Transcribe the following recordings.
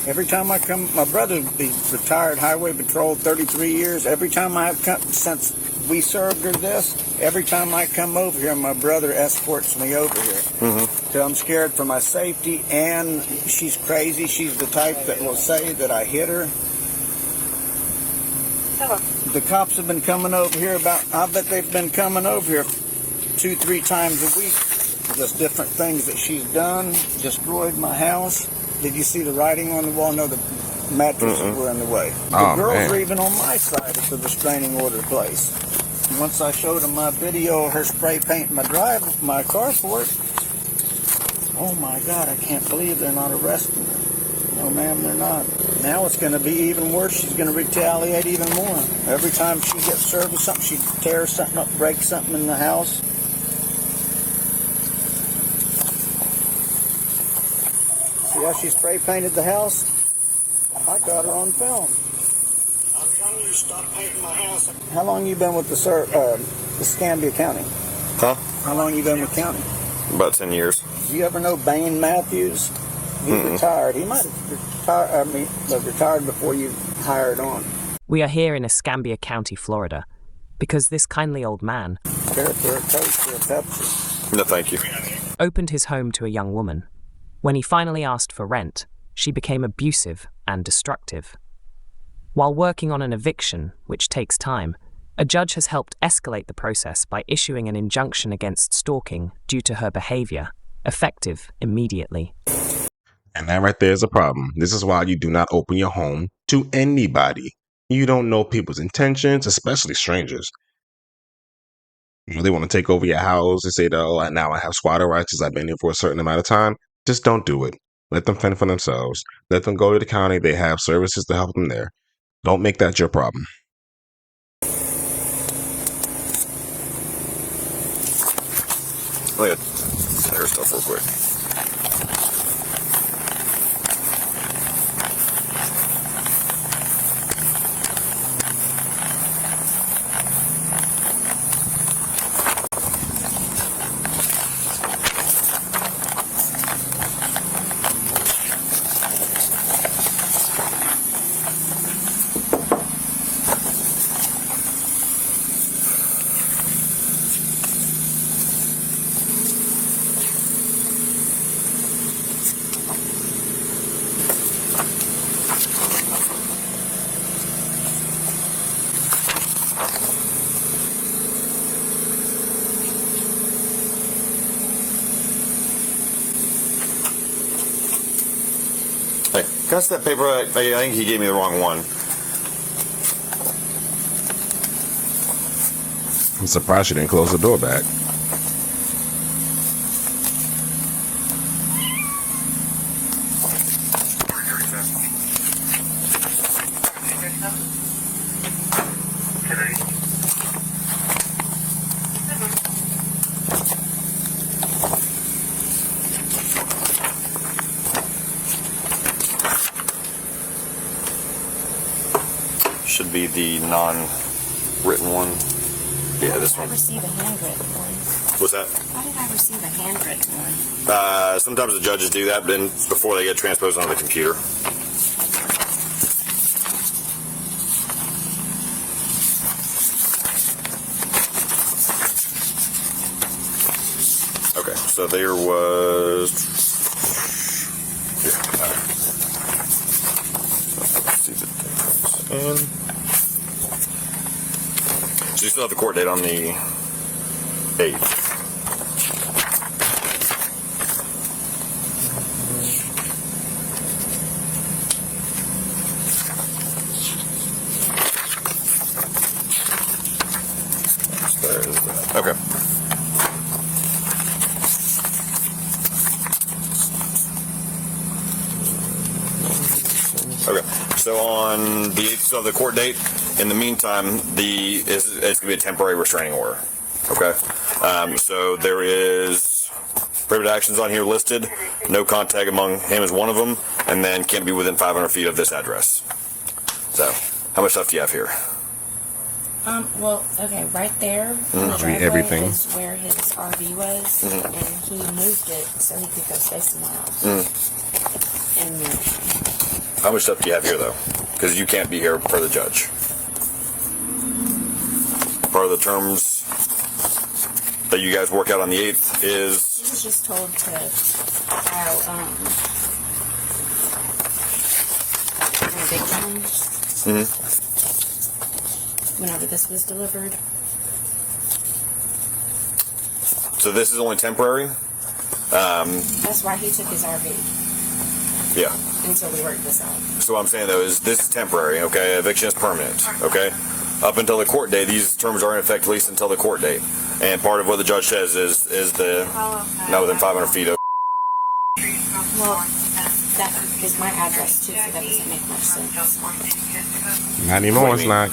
Every time I come, my brother, he's retired highway patrol, 33 years. Every time I have come, since we served her this, every time I come over here, my brother escorts me over here. So I'm scared for my safety, and she's crazy. She's the type that will say that I hit her. The cops have been coming over here I bet they've been coming over here 2-3 times a week. Just different things that she's done, destroyed my house. Did you see the writing on the wall? No, the mattresses were in the way. The girls were even on my side of the restraining order place. Once I showed them my video of her spray painting my car for it, oh my God, I can't believe they're not arresting her. No, ma'am, they're not. Now it's going to be even worse. She's going to retaliate even more. Every time she gets served with something, she tears something up, breaks something in the house. See how she spray painted the house? I got her on film. I'm telling you to stop painting my house. How long you been with the Escambia County? Huh? How long you been with county? About 10 years. Do you ever know Bain Matthews? He retired. He might have retired before you hired on. We are here in Escambia County, Florida, because this kindly old man Care for a Coke or a Pepsi? No, thank you. opened his home to a young woman. When he finally asked for rent, she became abusive and destructive. While working on an eviction, which takes time, a judge has helped escalate the process by issuing an injunction against stalking due to her behavior, effective immediately. And that right there is a problem. This is why you do not open your home to anybody. You don't know people's intentions, especially strangers. You know, they want to take over your house and say that, oh, now I have squatter rights because I've been here for a certain amount of time. Just don't do it. Let them fend for themselves. Let them go to the county. They have services to help them there. Don't make that your problem. Look at her stuff real quick. Hey, pass that paper. I think he gave me the wrong one. I'm surprised you didn't close the door back. Should be the non-written one. Yeah, this one. I received a handwritten one. What's that? Why did I receive a handwritten one? Sometimes the judges do that, but before they get transposed onto the computer. Okay, so there was. Yeah. Let's see the difference. So you still have the court date on the 8th. There's that. Okay. Okay. So on the 8th of the court date, in the meantime, it's going to be a temporary restraining order. Okay. So there is prohibited actions on here listed. No contact among him is one of them, and then can't be within 500 feet of this address. So, how much stuff do you have here? Well, okay, right there in the driveway everything. is where his RV was, and he moved it so he could go stay somewhere else. And How much stuff do you have here, though? Because you can't be here per the judge. Part of the terms that you guys work out on the 8th is... He was just told to file an eviction whenever this was delivered. So this is only temporary? That's why he took his RV Yeah. until we worked this out. So what I'm saying, though, is this is temporary, okay? Eviction is permanent, okay? Up until the court date, these terms are in effect at least until the court date. And part of what the judge says is the not within 500 feet of... Well, that is my address too, so that doesn't make much sense. Not anymore, it's not.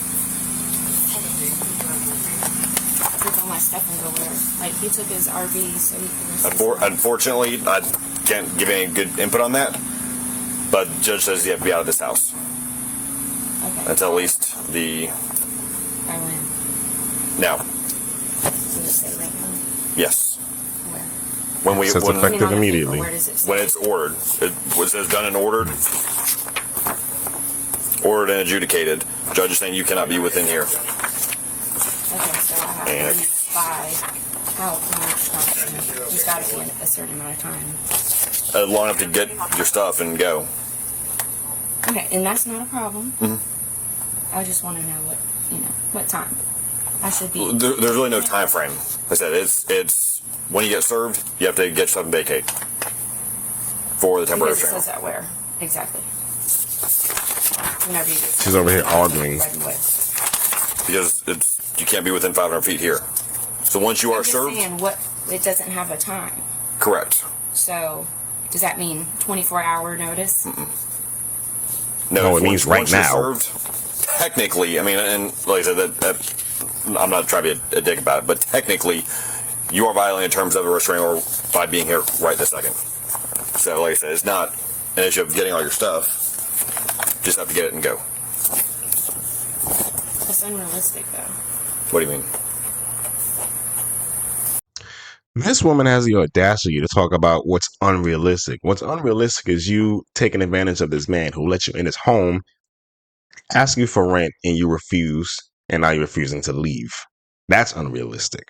Take all my stuff and go where? Like, he took his RV so he could... Unfortunately, I can't give any good input on that. But the judge says you have to be out of this house. Okay. Until at least the... By when? Now. Does it say right now? Yes. Where? When we... It says when, effective immediately. Where does it say? when it's ordered. It says done and ordered. Ordered and adjudicated. Judge is saying you cannot be within here. Okay, so I have to leave by how much time? He's got to be in a certain amount of time. Long enough to get your stuff and go. Okay, and that's not a problem. Mm-hmm. I just want to know what time I should be. There's really no time frame. Like I said, it's when you get served, you have to get yourself and vacate for the temporary Because it restraining says that where exactly? Whenever you get She's over here arguing. Right away. because you can't be within 500 feet here. So once you are I'm just served, saying it doesn't have a time. correct. So does that mean 24-hour notice? No, it means right once you're now. served, technically, I mean, and like I said, that I'm not trying to be a dick about it, but technically, you are violating the terms of a restraining order by being here right this second. So, like I said, it's not an issue of getting all your stuff. Just have to get it and go. That's unrealistic, though. What do you mean? This woman has the audacity to talk about what's unrealistic. What's unrealistic is you taking advantage of this man who let you in his home, ask you for rent, and you refuse, and now you're refusing to leave. That's unrealistic.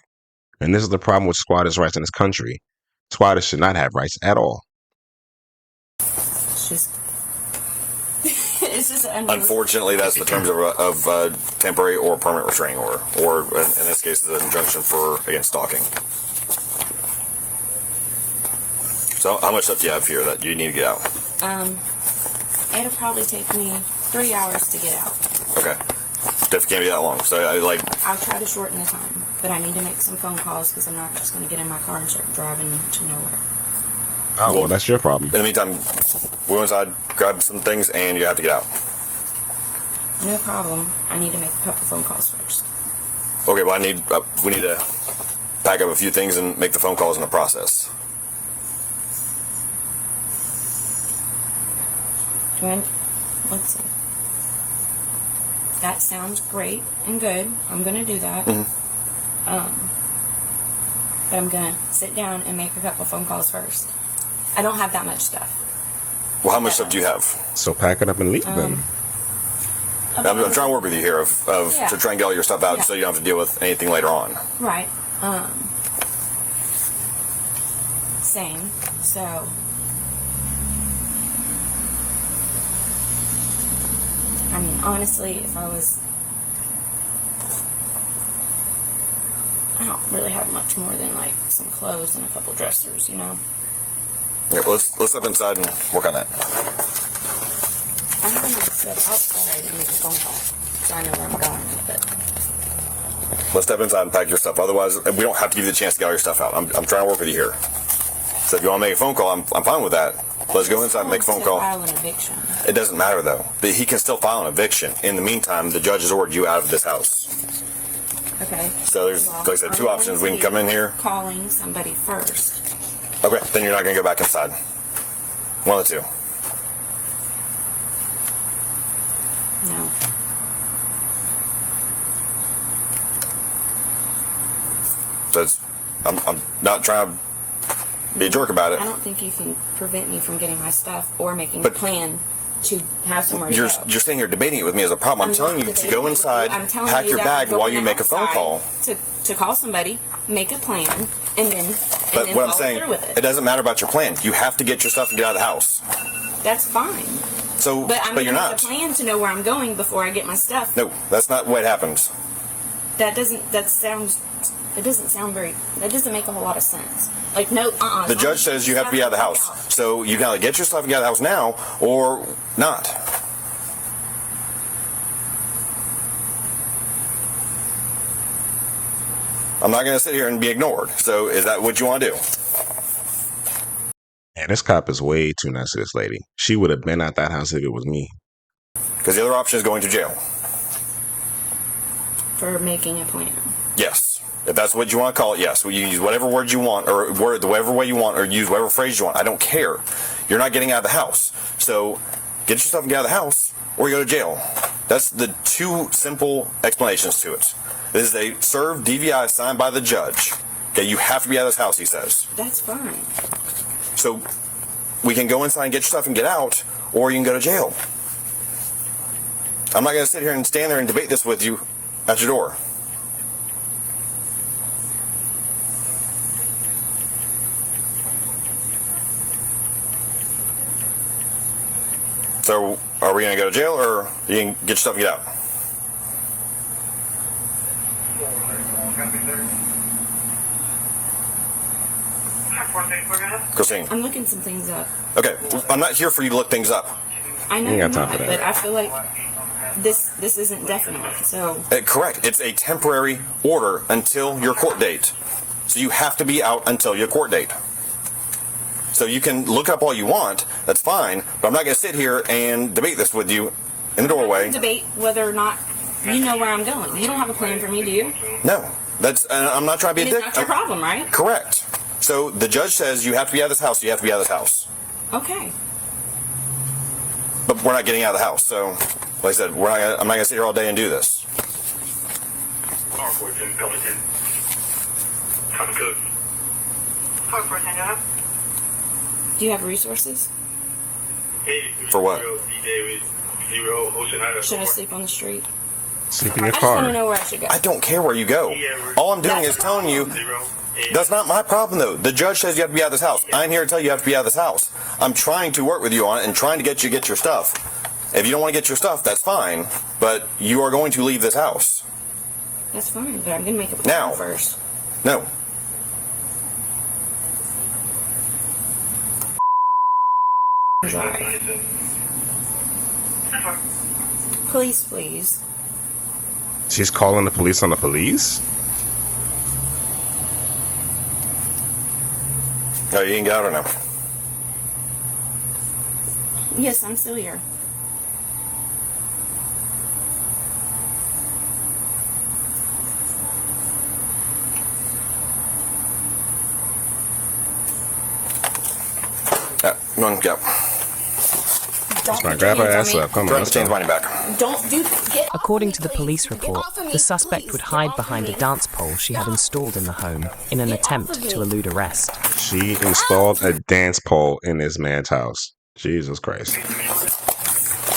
And this is the problem with squatters' rights in this country. Squatters should not have rights at all. It's just unrealistic. Unfortunately, that's the terms of temporary or permanent restraining order, or in this case, the injunction against stalking. So, how much stuff do you have here that you need to get out? It'll probably take me 3 hours to get out. Okay. Definitely can't be that long. So, I'll try to shorten the time, but I need to make some phone calls because I'm not just going to get in my car and start driving to nowhere. Oh, well, that's your problem. in the meantime, we'll go inside, grab some things, and you have to get out. No problem. I need to make a couple phone calls first. Okay, well, we need to pack up a few things and make the phone calls in the process. Let's see. That sounds great and good. I'm going to do that. Mm-hmm. But I'm going to sit down and make a couple phone calls first. I don't have that much stuff. Well, how much stuff do you have? So pack it up and leave then. I'm trying to work with you here to try and get all your stuff out so you don't have to deal with anything later on. Right. Same. So... I mean, honestly, if I don't really have much more than like some clothes and a couple dressers, you know. Yeah, well, let's step inside and work on that. I'm going to step outside and make a phone call so I know where I'm going with it. Let's step inside and pack your stuff. Otherwise, we don't have to give you the chance to get all your stuff out. I'm trying to work with you here. So if you want to make a phone call, I'm fine with that. Let's go inside and make a phone call. File an eviction. It doesn't matter, though. He can still file an eviction. In the meantime, the judge has ordered you out of this house. Okay. So there's, like I said, two options. We can come in here. Calling somebody first. Okay, then you're not going to go back inside. One of the two. No. So I'm not trying to be a jerk about it. I don't think you can prevent me from getting my stuff or making a But- plan to have somewhere to You're go. sitting here debating it with me as a problem. I'm telling not you to debating go with inside, you. I'm telling pack you your that bag we're while going you make a phone outside call. to call somebody, make a plan, and then But what I'm follow saying, through with it doesn't matter about your plan. You have to get your stuff and get out of the house. That's fine. So, But I'm you're gonna not. make a plan to know where I'm going before I get my stuff. No, that's not what happens. That doesn't make a whole lot of sense. Like, no, The judge says you have to be out of the house. So you can either get your stuff and get out of the house now or not. I'm not going to sit here and be ignored. So is that what you want to do? And this cop is way too nice to this lady. She would have been at that house if it was me. Because the other option is going to jail. For making a plan. Yes. If that's what you want to call it, yes. You use whatever word you want, or whatever way you want, or use whatever phrase you want. I don't care. You're not getting out of the house. So get your stuff and get out of the house, or you go to jail. That's the two simple explanations to it. This is a served DVI signed by the judge. Okay, you have to be out of this house, he says. That's fine. So we can go inside and get your stuff and get out, or you can go to jail. I'm not going to sit here and stand there and debate this with you at your door. So, are we going to go to jail, or you can get your stuff and get out? Christine. I'm looking some things up. Okay, I'm not here for you to look things up. I know You you're ain't got time not, for that. but I feel like this isn't definite. So Correct. It's a temporary order until your court date. So you have to be out until your court date. So you can look up all you want. That's fine. But I'm not going to sit here and debate this with you in the doorway. debate whether or not you know where I'm going. You don't have a plan for me, do you? No. I'm not trying to be And a it's dick. not your problem, right? Correct. So the judge says you have to be out of this house. You have to be out of this house. Okay. But we're not getting out of the house. So, like I said, I'm not going to sit here all day and do this. Do you have resources? For what? Should I sleep on the street? Sleep in your I just want to car. know where I should go. I don't care where you go. All I'm doing is telling you that's not my problem, though. The judge says you have to be out of this house. I'm here to tell you have to be out of this house. I'm trying to work with you on it and trying to get your stuff. If you don't want to get your stuff, that's fine. But you are going to leave this house. That's fine, but I'm going to make a plan Now. first. No. Drive. Police, please. She's calling the police on the police? No, you can get out or no? Yes, I'm still here. Yeah, one, go. Don't Now put grab your her hands ass on me. up. Come on, Trying let's to change go. money back. Don't do. Get According off to of the me, police please. Get report, off of me, the suspect please. would Get hide off behind of a me. dance pole she had installed in the home in an Get off attempt of me. to elude arrest. She installed a dance pole in this man's house. Jesus Christ.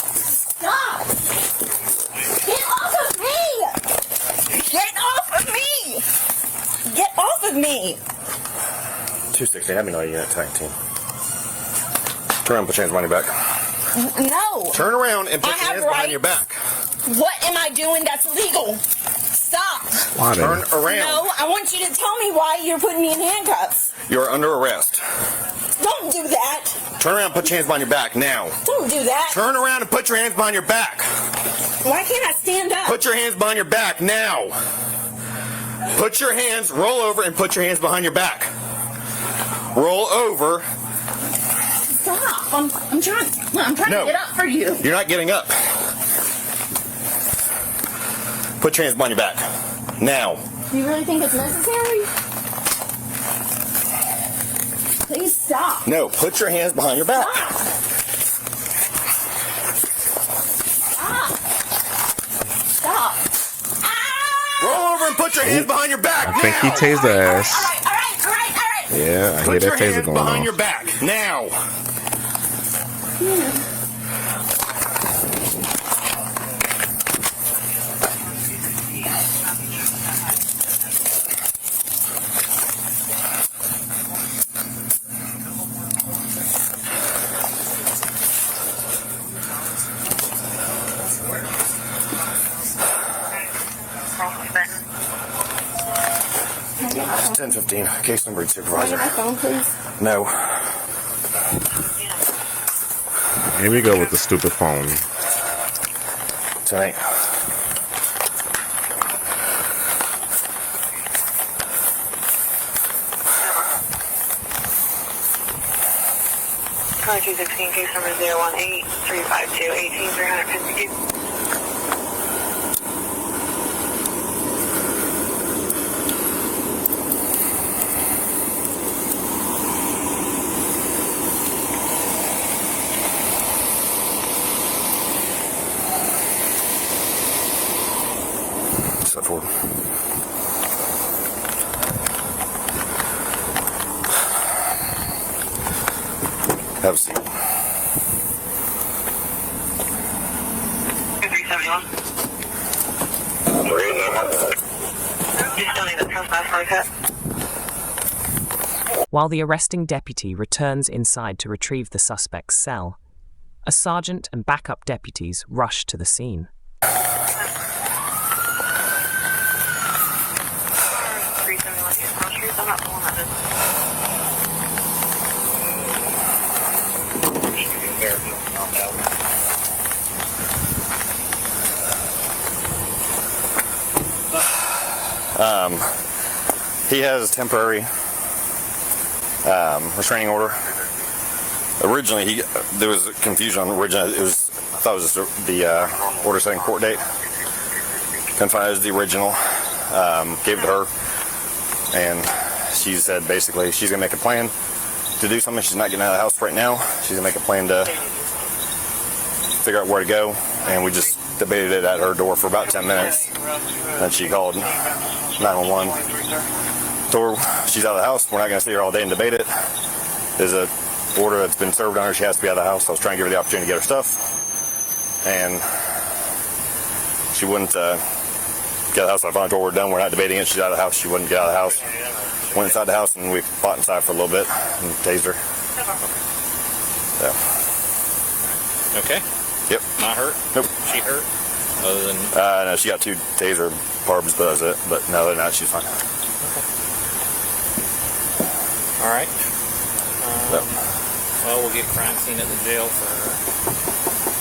Stop! Get off of me! Get off of me! Get off of me! 260, have me know you got tag team. Turn around and put your hands behind your back. No! Turn around and put I your have hands behind your rights. back. What am I doing that's illegal? Stop! Why Turn then? around. No, I want you to tell me why you're putting me in handcuffs. You're under arrest. Don't do that. Turn around and put your hands behind your back now. Don't do that. Turn around and put your hands behind your back. Why can't I stand up? Put your hands behind your back now. Put your hands, roll over and put your hands behind your back. Roll over. Stop! I'm trying. No. to get up for you. You're not getting up. Put your hands behind your back. Now. You really think it's necessary? Please stop. No, put your hands behind your back. Stop. Ah! Roll over and put your hands behind your back. I think he now. tased her ass. All right. Yeah, I hear Put that your taser hands going behind on. your back now. 1015. Case number Can I supervisor. get my phone, please? No. Here we go with the stupid phone. Tonight. Country 16, case number 018-352-18352. Step forward. Have a seat. 371. You still need a trespass haircut? While the arresting deputy returns inside to retrieve the suspect's cell, a sergeant and backup deputies rush to the scene. 371 East Cross Street. I'm not pulling that in. He has temporary restraining order. Originally, there was confusion on original. I thought it was just the order setting court date. Couldn't find it as the original. Gave it to her, and she said basically she's gonna make a plan to do something. She's not getting out of the house right now. She's gonna make a plan to figure out where to go, and we just debated it at her door for about 10 minutes. Then she called 911. Told her she's out of the house. We're not going to sit here all day and debate it. There's a order that's been served on her. She has to be out of the house. I was trying to give her the opportunity to get her stuff, and she wouldn't get out of the house. I finally told her we're done. We're not debating it. She's out of the house. She wouldn't get out of the house. Went inside the house, and we fought inside for a little bit and tased her. So. Okay. Yep. Not hurt? Nope. She hurt? Other than... No, she got 2 taser barbs, but that's it. But no, other than that, she's fine. All right. So. Well, we'll get crime scene at the jail for...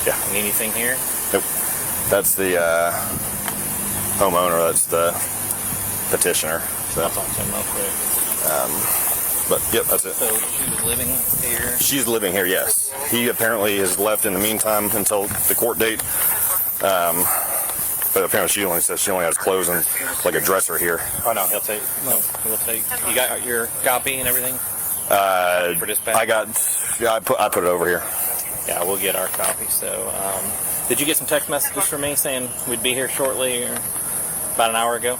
Yeah. Anything here? Nope. That's the homeowner. That's the petitioner. So. I'll talk to him real quick. But yep, that's it. So she was living here? She's living here, yes. He apparently has left in the meantime until the court date. But apparently she only says she only has clothes and like a dresser here. Oh no, he'll take. You got your copy and everything? For dispatch? I put it over here. Yeah, we'll get our copy. So, did you get some text messages from me saying we'd be here shortly, or about an hour ago?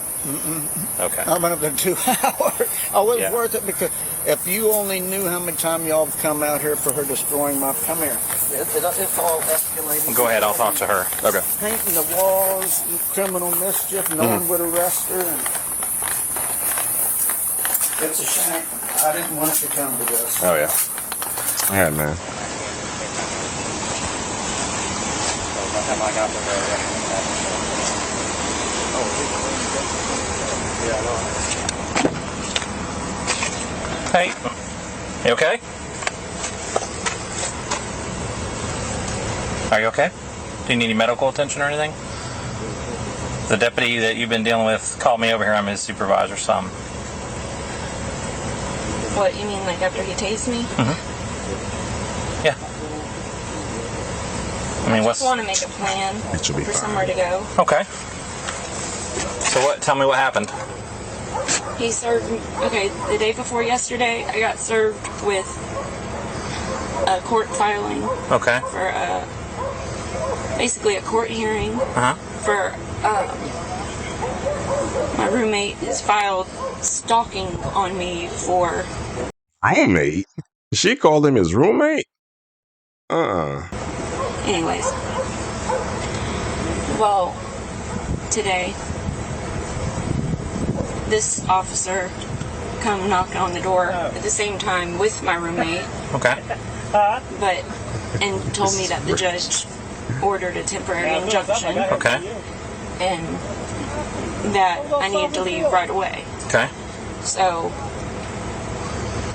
Okay. I've been up there 2 hours. Oh, it was Yeah. worth it because if you only knew how many times y'all have come out here for her destroying my... Come here. It's all escalating. Well, go ahead, I'll talk to her. Okay. Painting the walls, criminal mischief, no one would arrest her. And it's a shame. I didn't want it to come to this. Oh yeah. Yeah, man. Hey, you okay? Are you okay? Do you need any medical attention or anything? The deputy that you've been dealing with called me over here. I'm his supervisor, so I'm... What, you mean like after he tased me? Yeah. I mean, I what's... just want to make a plan It should be for fine. somewhere to go. Okay. So what? Tell me what happened. He served, okay, the day before yesterday, I got served with a court filing Okay. for basically a court hearing for my roommate is filed stalking on me for... Roommate? She called him his roommate? Anyways. Well, today, this officer come knocking on the door at the same time with my roommate, Okay. and told me that the judge ordered a temporary injunction Okay. and that I needed to leave right away. Okay. So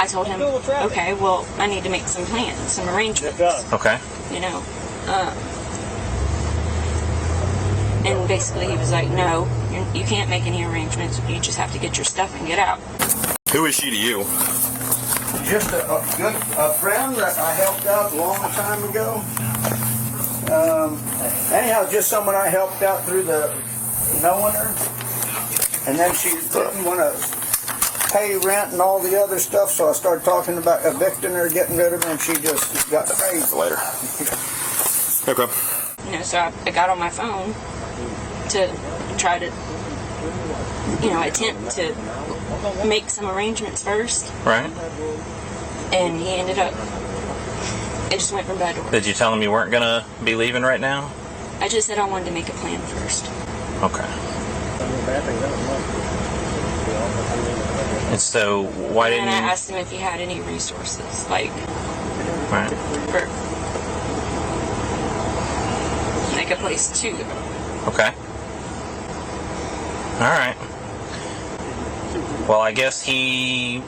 I told him, okay, well, I need to make some plans, some arrangements. Okay. You know. And basically he was like, no, you can't make any arrangements. You just have to get your stuff and get out. Who is she to you? Just a friend that I helped out a long time ago. Anyhow, just someone I helped out through the knowing her. And then she didn't want to pay rent and all the other stuff, so I started talking about evicting her, getting rid of her, and she just got crazy. Later. Okay. You know, so I got on my phone to try to, you know, attempt to make some arrangements first. Right. And he ended up, it just went from bad to worse. Did you tell him you weren't going to be leaving right now? I just said I wanted to make a plan first. Okay. And so, why didn't And I you... asked him if he had any resources, like, Right. for, like a place to go. Okay. All right. Well, I guess he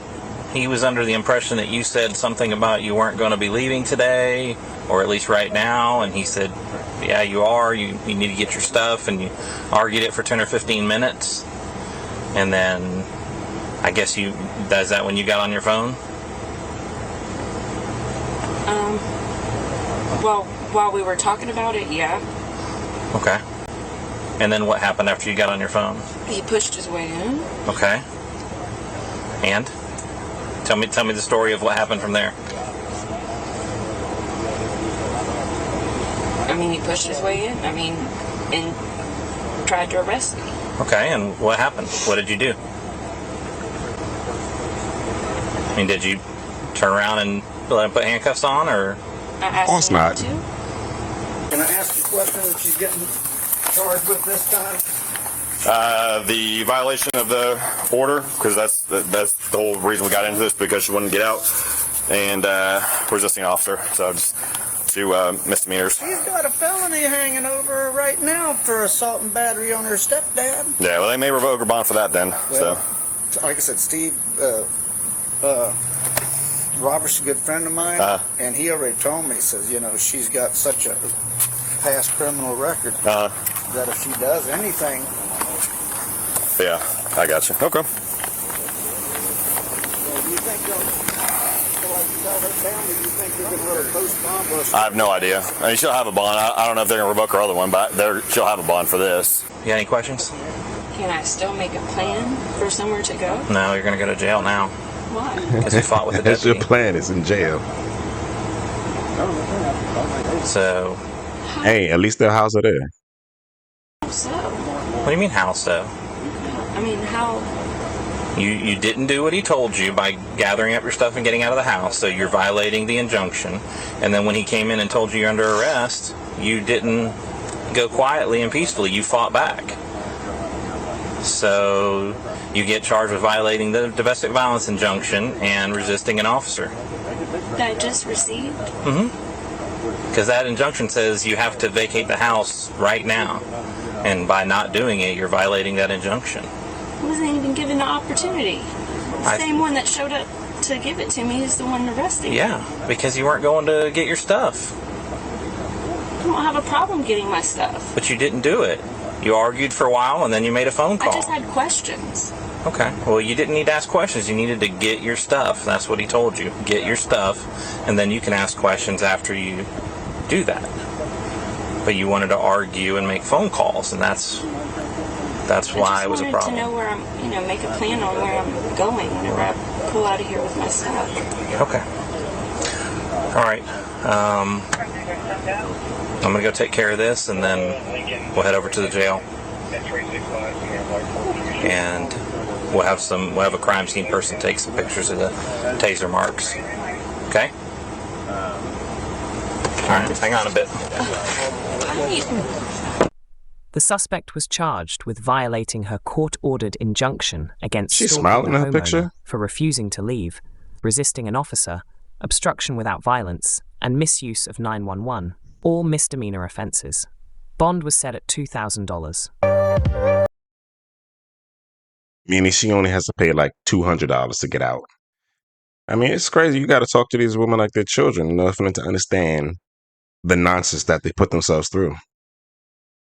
was under the impression that you said something about you weren't going to be leaving today, or at least right now, and he said, yeah, you are. You need to get your stuff, and you argued it for 10 or 15 minutes. And then, I guess is that when you got on your phone? Well, while we were talking about it, yeah. Okay. And then what happened after you got on your phone? He pushed his way in. Okay. And? Tell me the story of what happened from there. I mean, he pushed his way in. I mean, and tried to arrest me. Okay, and what happened? What did you do? I mean, did you turn around and let him put handcuffs on, or? I asked course him not. to. Can I ask you a question that she's getting charged with this time? The violation of the order, because that's the whole reason we got into this, because she wouldn't get out, and resisting officer. So just 2 misdemeanors. She's got a felony hanging over her right now for assault and battery on her stepdad. Yeah, well, they may revoke her bond for that then. Well, like I said, Steve, Robert's a good friend of mine, and he already told me, he says, you know, she's got such a past criminal record that if she does anything... Yeah, I got you. Okay. Well, do you think they'll tell her family, do you think they're going to let her post bond? I have no idea. I mean, she'll have a bond. I don't know if they're going to revoke her other one, but she'll have a bond for this. You got any questions? Can I still make a plan for somewhere to go? No, you're going to go to jail now. Why? Because you fought with the That's your deputy. plan. It's in jail. So, Hey, at least their house are there. So, what do you mean, how so? I mean, how? You didn't do what he told you by gathering up your stuff and getting out of the house, so you're violating the injunction. And then when he came in and told you you're under arrest, you didn't go quietly and peacefully. You fought back. So you get charged with violating the domestic violence injunction and resisting an officer. That I just received? Mm-hmm. Because that injunction says you have to vacate the house right now. And by not doing it, you're violating that injunction. I wasn't even given the opportunity. The same one that showed up to give it to me is the one arresting me. Yeah, because you weren't going to get your stuff. I don't have a problem getting my stuff. But you didn't do it. You argued for a while and then you made a phone call. I just had questions. Okay. Well, you didn't need to ask questions. You needed to get your stuff. That's what he told you. Get your stuff, and then you can ask questions after you do that. But you wanted to argue and make phone calls, and that's why it was a problem. I just wanted to know where I'm, make a plan on where I'm going whenever I pull out of here with my stuff. Okay. All right. I'm going to go take care of this, and then we'll head over to the jail. And we'll have a crime scene person take some pictures of the taser marks. Okay? All right, hang on a bit. The suspect was charged with violating her court-ordered injunction against She's stalking smiling a in her homeowner picture. for refusing to leave, resisting an officer, obstruction without violence, and misuse of 911, all misdemeanor offenses. Bond was set at $2,000. meaning she only has to pay like $200 to get out. I mean, it's crazy. You got to talk to these women like they're children, for them to understand the nonsense that they put themselves through.